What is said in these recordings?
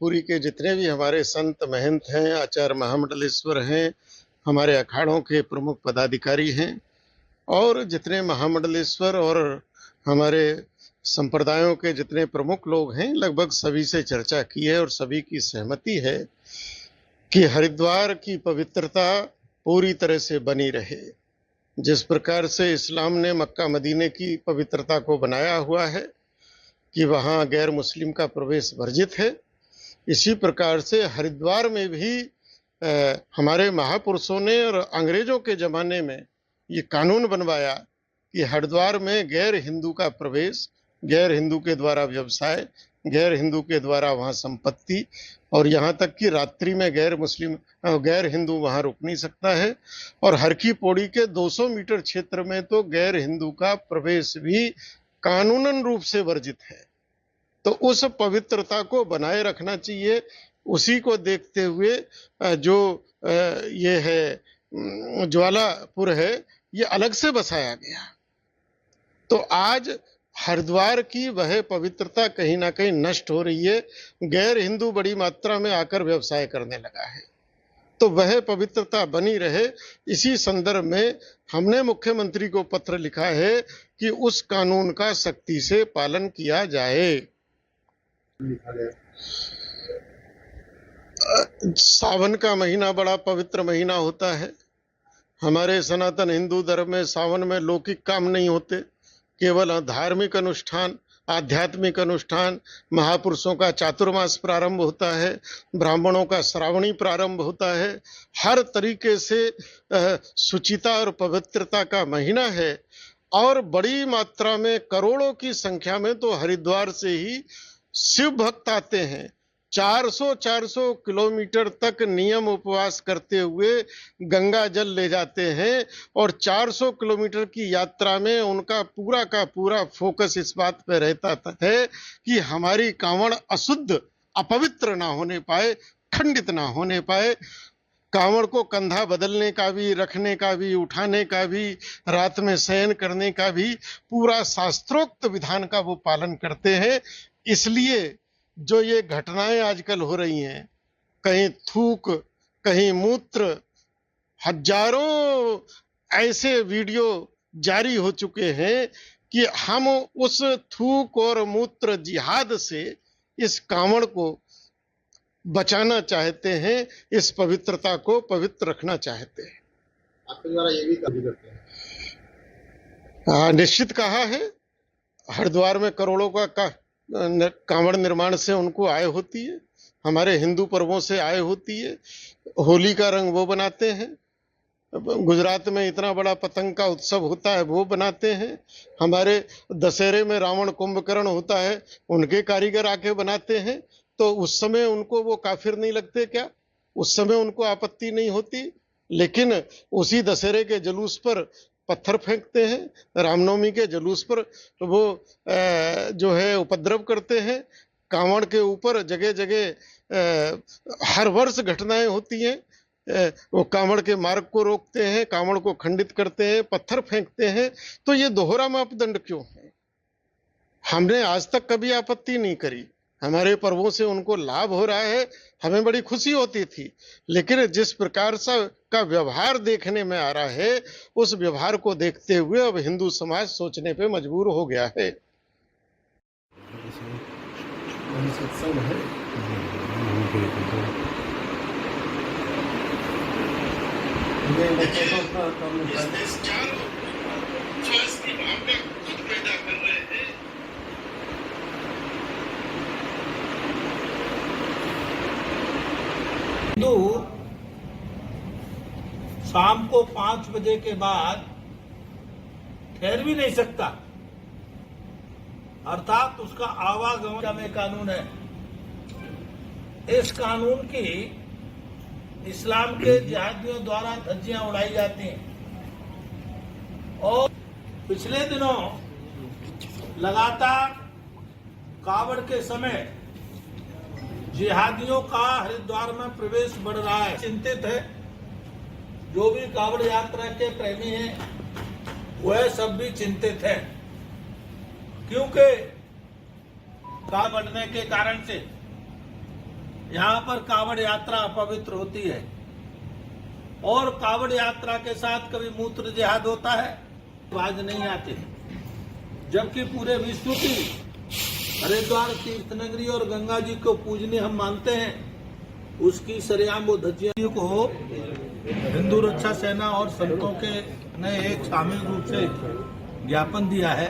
पुरी के जितने भी हमारे संत महंत हैं, आचार्य महामंडलेश्वर हैं, हमारे अखाड़ों के प्रमुख पदाधिकारी हैं और जितने महामंडलेश्वर और हमारे संप्रदायों के जितने प्रमुख लोग हैं, लगभग सभी से चर्चा की है और सभी की सहमति है कि हरिद्वार की पवित्रता पूरी तरह से बनी रहे। जिस प्रकार से इस्लाम ने मक्का मदीने की पवित्रता को बनाया हुआ है कि वहाँ गैर मुस्लिम का प्रवेश वर्जित है, इसी प्रकार से हरिद्वार में भी हमारे महापुरुषों ने और अंग्रेजों के ज़माने में ये कानून बनवाया कि हरिद्वार में गैर हिंदू का प्रवेश, गैर हिंदू के द्वारा व्यवसाय, गैर हिंदू के द्वारा वहाँ संपत्ति और यहाँ तक कि रात्रि में गैर हिंदू वहाँ रुक नहीं सकता है। और हर की पौड़ी के 200 मीटर क्षेत्र में तो गैर हिंदू का प्रवेश भी कानूनन रूप से वर्जित है। तो उस पवित्रता को बनाए रखना चाहिए। उसी को देखते हुए जो ये है ज्वालापुर है, ये अलग से बसाया गया। तो आज हरिद्वार की वह पवित्रता कहीं ना कहीं नष्ट हो रही है। गैर हिंदू बड़ी मात्रा में आकर व्यवसाय करने लगा है। तो वह पवित्रता बनी रहे, इसी संदर्भ में हमने मुख्यमंत्री को पत्र लिखा है कि उस कानून का सख्ती से पालन किया जाए। सावन का महीना बड़ा पवित्र महीना होता है। हमारे सनातन हिंदू धर्म में सावन में लौकिक काम नहीं होते, केवल धार्मिक अनुष्ठान, आध्यात्मिक अनुष्ठान। महापुरुषों का चातुर्मास प्रारंभ होता है, ब्राह्मणों का श्रावणी प्रारंभ होता है। हर तरीके से शुचिता और पवित्रता का महीना है और बड़ी मात्रा में करोड़ों की संख्या में तो हरिद्वार से ही शिव भक्त आते हैं। 400 किलोमीटर तक नियम उपवास करते हुए गंगा जल ले जाते हैं और 400 किलोमीटर की यात्रा में उनका पूरा का पूरा फोकस इस बात पर रहता है कि हमारी कांवड़ अशुद्ध, अपवित्र ना होने पाए, खंडित ना होने पाए। कांवड़ को कंधा बदलने का भी, रखने का भी, उठाने का भी, रात में शयन करने का भी पूरा शास्त्रोक्त विधान का वो पालन करते हैं। इसलिए जो ये घटनाएं आजकल हो रही हैं, कहीं थूक, कहीं मूत्र, हजारों ऐसे वीडियो जारी हो चुके हैं कि हम उस थूक और मूत्र जिहाद से इस कांवड़ को बचाना चाहते हैं, इस पवित्रता को पवित्र रखना चाहते हैं। आपके द्वारा ये भी करते हैं? निश्चित कहा है। हरिद्वार में करोड़ों का कांवड़ निर्माण से उनको आय होती है, हमारे हिंदू पर्वों से आय होती है। होली का रंग वो बनाते हैं, गुजरात में इतना बड़ा पतंग का उत्सव होता है वो बनाते हैं, हमारे दशहरे में रावण कुंभकर्ण होता है उनके कारीगर आके बनाते हैं। तो उस समय उनको वो काफिर नहीं लगते क्या? उस समय उनको आपत्ति नहीं होती? लेकिन उसी दशहरे के जुलूस पर पत्थर फेंकते हैं, रामनवमी के जुलूस पर वो जो है उपद्रव करते हैं। कांवड़ के ऊपर जगह जगह हर वर्ष घटनाएं होती हैं। वो कांवड़ के मार्ग को रोकते हैं, कांवड़ को खंडित करते हैं, पत्थर फेंकते हैं। तो ये दोहरा मापदंड क्यों है? हमने आज तक कभी आपत्ति नहीं करी, हमारे पर्वों से उनको लाभ हो रहा है, हमें बड़ी खुशी होती थी। लेकिन जिस प्रकार का व्यवहार देखने में आ रहा है, उस व्यवहार को देखते हुए अब हिंदू समाज सोचने पे मजबूर हो गया है। हिंदू शाम को 5 बजे के बाद ठहर भी नहीं सकता, अर्थात उसका आवागमन में कानून है। इस कानून की इस्लाम के जिहादियों द्वारा धज्जियां उड़ाई जाती हैं और पिछले दिनों लगातार कावड़ के समय जिहादियों का हरिद्वार में प्रवेश बढ़ रहा है। चिंतित है, जो भी कावड़ यात्रा के प्रेमी हैं वह सब भी चिंतित है, क्योंकि कावड़ बढ़ने के कारण से यहाँ पर कावड़ यात्रा अपवित्र होती है और कावड़ यात्रा के साथ कभी मूत्र जिहाद होता है, आवाज नहीं आती, जबकि पूरे विश्व की हरिद्वार तीर्थ नगरी और गंगा जी को पूजनीय हम मानते हैं, उसकी सरेआम वो धज्जियों को हिंदू रक्षा सेना और संतों के ने एक शामिल रूप से ज्ञापन दिया है।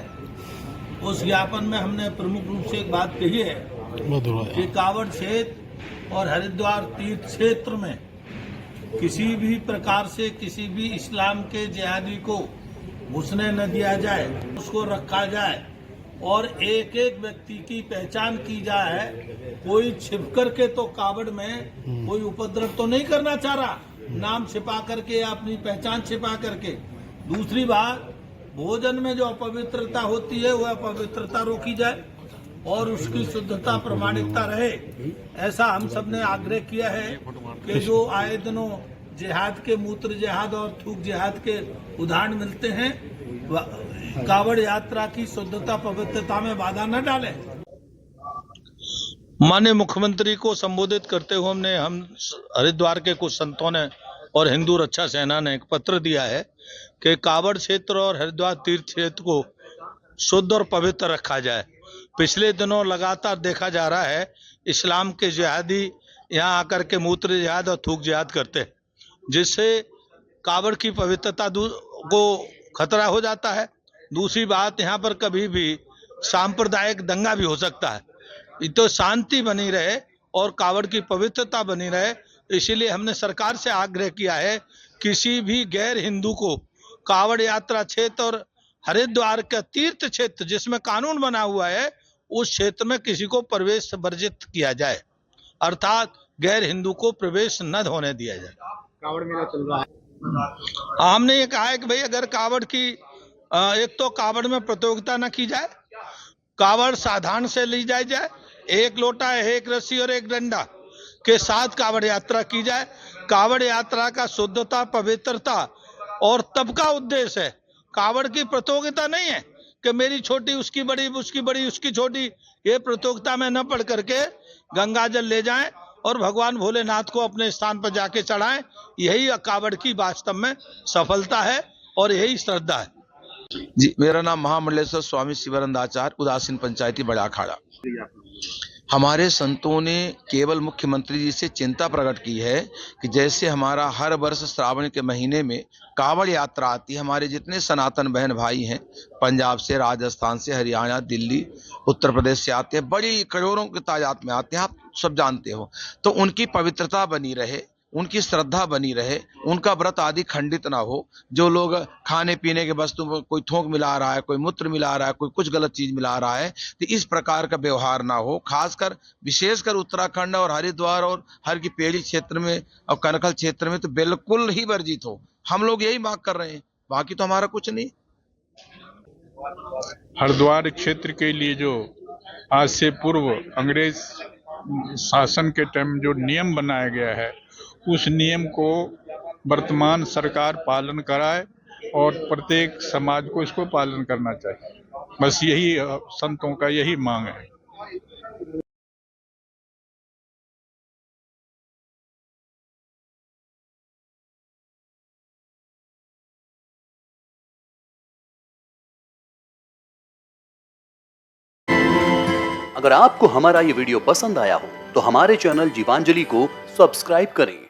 उस ज्ञापन में हमने प्रमुख रूप से एक बात कही है कि कावड़ क्षेत्र और हरिद्वार तीर्थ क्षेत्र में किसी भी प्रकार से किसी भी इस्लाम के जिहादी को घुसने न दिया जाए, उसको रखा जाए और एक एक व्यक्ति की पहचान की जाए। कोई छिप करके तो कावड़ में कोई उपद्रव तो नहीं करना चाह रहा, नाम छिपा करके या अपनी पहचान छिपा करके। दूसरी बात, भोजन में जो अपवित्रता होती है वह अपवित्रता रोकी जाए और उसकी शुद्धता प्रमाणिकता रहे, ऐसा हम सब ने आग्रह किया है कि जो आए दिनों जिहाद के मूत्र जिहाद और थूक जिहाद के उदाहरण मिलते हैं, कावड़ यात्रा की शुद्धता पवित्रता में बाधा न डालें। माननीय मुख्यमंत्री को संबोधित करते हुए हम हरिद्वार के कुछ संतों ने और हिंदू रक्षा सेना ने एक पत्र दिया है कि कावड़ क्षेत्र और हरिद्वार तीर्थ क्षेत्र को शुद्ध और पवित्र रखा जाए। पिछले दिनों लगातार देखा जा रहा है इस्लाम के जिहादी यहाँ आकर के मूत्र जिहाद और थूक जिहाद करते हैं, जिससे कावड़ की पवित्रता को खतरा हो जाता है। दूसरी बात, यहाँ पर कभी भी सांप्रदायिक दंगा भी हो सकता है। तो शांति बनी रहे और कावड़ की पवित्रता बनी रहे, इसीलिए हमने सरकार से आग्रह किया है किसी भी गैर हिंदू को कावड़ यात्रा क्षेत्र और हरिद्वार का तीर्थ क्षेत्र जिसमें कानून बना हुआ है उस क्षेत्र में किसी को प्रवेश वर्जित किया जाए, अर्थात गैर हिंदू को प्रवेश न होने दिया जाए। कावड़ मेला चल रहा है, हमने ये कहा है कि भाई अगर कावड़ की एक तो कावड़ में प्रतियोगिता न की जाए, कावड़ साधारण से ली जाए, एक लोटा है, एक रस्सी और एक डंडा के साथ कावड़ यात्रा की जाए। कावड़ यात्रा का शुद्धता पवित्रता और तब का उद्देश्य है, कावड़ की प्रतियोगिता नहीं है कि मेरी छोटी उसकी बड़ी, उसकी बड़ी उसकी छोटी, ये प्रतियोगिता में न पढ़ करके गंगा जल ले जाएं और भगवान भोलेनाथ को अपने स्थान पर जाके चढ़ाएं। यही कावड़ की वास्तव में सफलता है और यही श्रद्धा है। जी, मेरा नाम महामंडलेश्वर स्वामी शिवानंदाचार्य, उदासीन पंचायती बड़ा अखाड़ा। हमारे संतों ने केवल मुख्यमंत्री जी से चिंता प्रकट की है कि जैसे हमारा हर वर्ष श्रावण के महीने में कावड़ यात्रा आती है, हमारे जितने सनातन बहन भाई हैं पंजाब से, राजस्थान से, हरियाणा, दिल्ली, उत्तर प्रदेश से आते हैं, बड़ी करोड़ों की तादाद में आते हैं, आप सब जानते हो, तो उनकी पवित्रता बनी रहे, उनकी श्रद्धा बनी रहे, उनका व्रत आदि खंडित ना हो। जो लोग खाने पीने के वस्तु में कोई थोक मिला रहा है, कोई मूत्र मिला रहा है, कोई कुछ गलत चीज मिला रहा है, तो इस प्रकार का व्यवहार ना हो। खासकर विशेषकर उत्तराखंड और हरिद्वार और हर की पेड़ी क्षेत्र में और कनखल क्षेत्र में तो बिल्कुल ही वर्जित हो। हम लोग यही मांग कर रहे हैं, बाकी तो हमारा कुछ नहीं। हरिद्वार क्षेत्र के लिए जो आज से पूर्व अंग्रेज शासन के टाइम जो नियम बनाया गया है, उस नियम को वर्तमान सरकार पालन कराए और प्रत्येक समाज को इसको पालन करना चाहिए। बस यही संतों का यही मांग है। अगर आपको हमारा ये वीडियो पसंद आया हो तो हमारे चैनल जीवांजलि को सब्सक्राइब करें